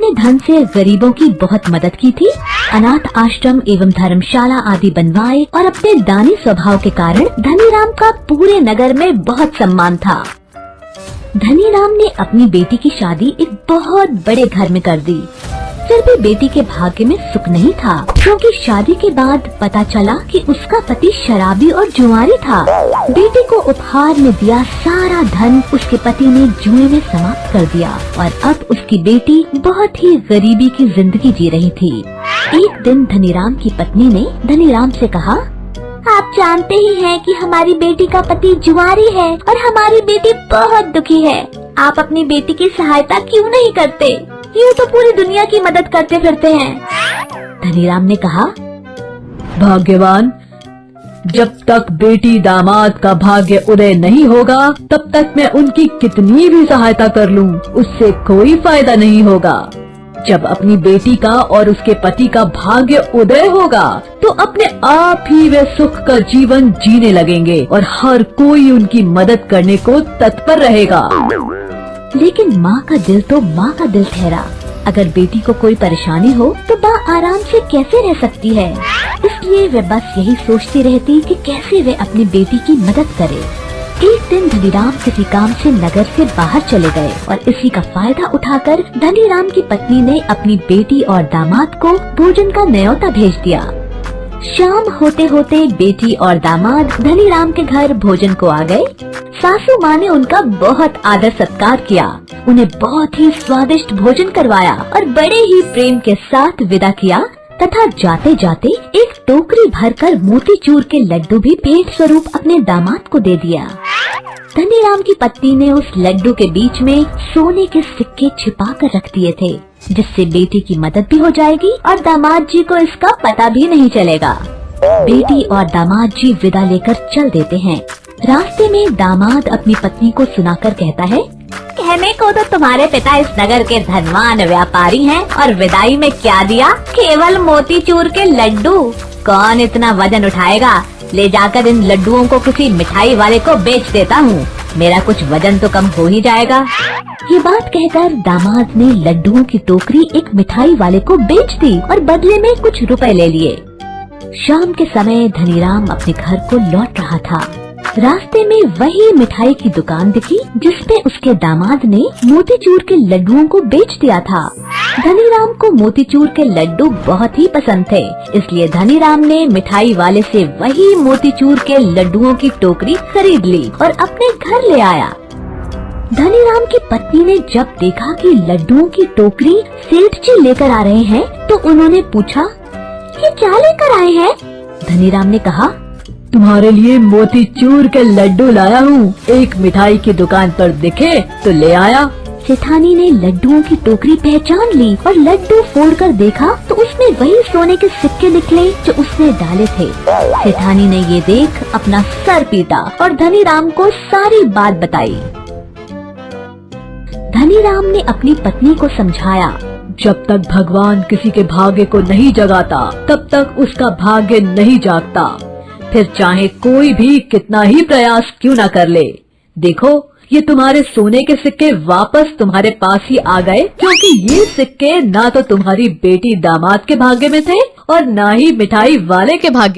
अपने धन से गरीबों की बहुत मदद की थी। अनाथ आश्रम एवं धर्मशाला आदि बनवाए और अपने दानी स्वभाव के कारण धनीराम का पूरे नगर में बहुत सम्मान था। धनीराम ने अपनी बेटी की शादी एक बहुत बड़े घर में कर दी। फिर भी बेटी के भाग्य में सुख नहीं था, क्योंकि शादी के बाद पता चला कि उसका पति शराबी और जुआरी था। बेटी को उपहार में दिया सारा धन उसके पति ने जुए में समाप्त कर दिया और अब उसकी बेटी बहुत ही गरीबी की जिंदगी जी रही थी। एक दिन धनीराम की पत्नी ने धनीराम से कहा, आप जानते ही हैं कि हमारी बेटी का पति जुआरी है और हमारी बेटी बहुत दुखी है। आप अपनी बेटी की सहायता क्यों नहीं करते? यूँ तो पूरी दुनिया की मदद करते फिरते हैं। धनीराम ने कहा, भाग्यवान, जब तक बेटी दामाद का भाग्य उदय नहीं होगा तब तक मैं उनकी कितनी भी सहायता कर लूं, उससे कोई फायदा नहीं होगा। जब अपनी बेटी का और उसके पति का भाग्य उदय होगा तो अपने आप ही वे सुख का जीवन जीने लगेंगे और हर कोई उनकी मदद करने को तत्पर रहेगा। लेकिन माँ का दिल तो माँ का दिल ठहरा। अगर बेटी को कोई परेशानी हो तो माँ आराम से कैसे रह सकती है? इसलिए वे बस यही सोचती रहती कि कैसे वे अपनी बेटी की मदद करे। एक दिन धनीराम किसी काम से नगर से बाहर चले गए और इसी का फायदा उठाकर धनीराम की पत्नी ने अपनी बेटी और दामाद को भोजन का न्योता भेज दिया। शाम होते होते बेटी और दामाद धनीराम के घर भोजन को आ गए। सासू माँ ने उनका बहुत आदर सत्कार किया, उन्हें बहुत ही स्वादिष्ट भोजन करवाया और बड़े ही प्रेम के साथ विदा किया तथा जाते जाते एक टोकरी भरकर मोतीचूर के लड्डू भी भेंट स्वरूप अपने दामाद को दे दिया। धनीराम की पत्नी ने उस लड्डू के बीच में सोने के सिक्के छिपा कर रख दिए थे, जिससे बेटी की मदद भी हो जाएगी और दामाद जी को इसका पता भी नहीं चलेगा। बेटी और दामाद जी विदा लेकर चल देते हैं। रास्ते में दामाद अपनी पत्नी को सुनाकर कहता है, कहने को तो तुम्हारे पिता इस नगर के धनवान व्यापारी हैं और विदाई में क्या दिया? केवल मोतीचूर के लड्डू। कौन इतना वजन उठाएगा? ले जाकर इन लड्डुओं को किसी मिठाई वाले को बेच देता हूँ, मेरा कुछ वजन तो कम हो ही जाएगा। ये बात कहकर दामाद ने लड्डुओं की टोकरी एक मिठाई वाले को बेच दी और बदले में कुछ रुपए ले लिए। शाम के समय धनीराम अपने घर को लौट रहा था। रास्ते में वही मिठाई की दुकान दिखी जिसपे उसके दामाद ने मोतीचूर के लड्डुओं को बेच दिया था। धनीराम को मोतीचूर के लड्डू बहुत ही पसंद थे, इसलिए धनीराम ने मिठाई वाले से वही मोतीचूर के लड्डुओं की टोकरी खरीद ली और अपने घर ले आया। धनीराम की पत्नी ने जब देखा कि लड्डुओं की टोकरी सेठ जी लेकर आ रहे हैं तो उन्होंने पूछा, ये क्या लेकर आए हैं? धनीराम ने कहा, तुम्हारे लिए मोतीचूर के लड्डू लाया हूँ, एक मिठाई की दुकान पर दिखे तो ले आया। सेठानी ने लड्डुओं की टोकरी पहचान ली और लड्डू फोड़कर देखा तो उसमें वही सोने के सिक्के निकले जो उसने डाले थे। सेठानी ने ये देख अपना सर पीटा और धनीराम को सारी बात बताई। धनीराम ने अपनी पत्नी को समझाया, जब तक भगवान किसी के भाग्य को नहीं जगाता तब तक उसका भाग्य नहीं जागता, फिर चाहे कोई भी कितना ही प्रयास क्यों न कर ले। देखो, ये तुम्हारे सोने के सिक्के वापस तुम्हारे पास ही आ गए, क्योंकि ये सिक्के ना तो तुम्हारी बेटी दामाद के भाग्य में थे और ना ही मिठाई वाले के भाग्य